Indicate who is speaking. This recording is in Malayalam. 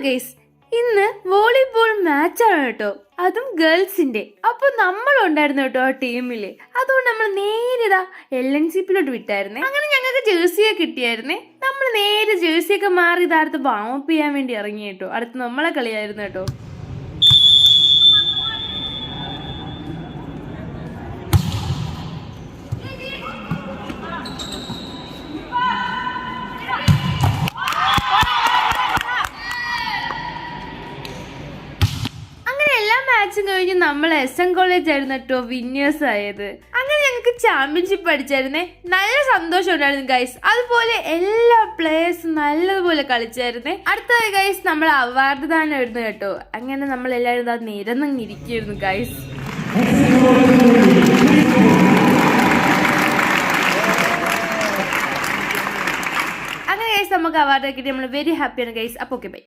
Speaker 1: ഗൈസ്, ഇന്ന് വോളിബോൾ മാച്ചാണ് കേട്ടോ, അതും ഗേൾസിന്റെ. അപ്പൊ നമ്മളുണ്ടായിരുന്നു കേട്ടോ ആ ടീമില്. അതുകൊണ്ട് നമ്മൾ നേരിതാ LNCപ്പിലോട്ട് വിട്ടായിരുന്നേ. അങ്ങനെ ഞങ്ങൾക്ക് ജേഴ്സിയെ കിട്ടിയായിരുന്നേ. നമ്മൾ നേരെ ജേഴ്സിയൊക്കെ മാറി ഇതടുത്ത് വാമപ്പ് ചെയ്യാൻ വേണ്ടി ഇറങ്ങി കേട്ടോ. അടുത്ത് നമ്മളെ കളിയായിരുന്നു കേട്ടോ. മാച്ചും കഴിഞ്ഞ് നമ്മൾ SM കോളേജ് ആയിരുന്നു കേട്ടോ വിന്നേഴ്സ് ആയത്. അങ്ങനെ ഞങ്ങൾക്ക് ചാമ്പ്യൻഷിപ്പ് അടിച്ചായിരുന്നേ. നല്ല സന്തോഷം ഉണ്ടായിരുന്നു ഗൈസ്. അതുപോലെ എല്ലാ പ്ലേയേഴ്സും നല്ലതുപോലെ കളിച്ചായിരുന്നേ. അടുത്തതായി ഗൈസ് നമ്മൾ അവാർഡ് ദാനം ആയിരുന്നു കേട്ടോ. അങ്ങനെ നമ്മൾ എല്ലാവരും നിരന്നിരിക്കുന്നു ഗൈസ്. അങ്ങനെ ഗൈസ് നമുക്ക് അവാർഡ് കിട്ടി. നമ്മൾ വെരി ഹാപ്പിയാണ് ഗൈസ്. അപ്പോൾ ഓക്കെ ബൈ.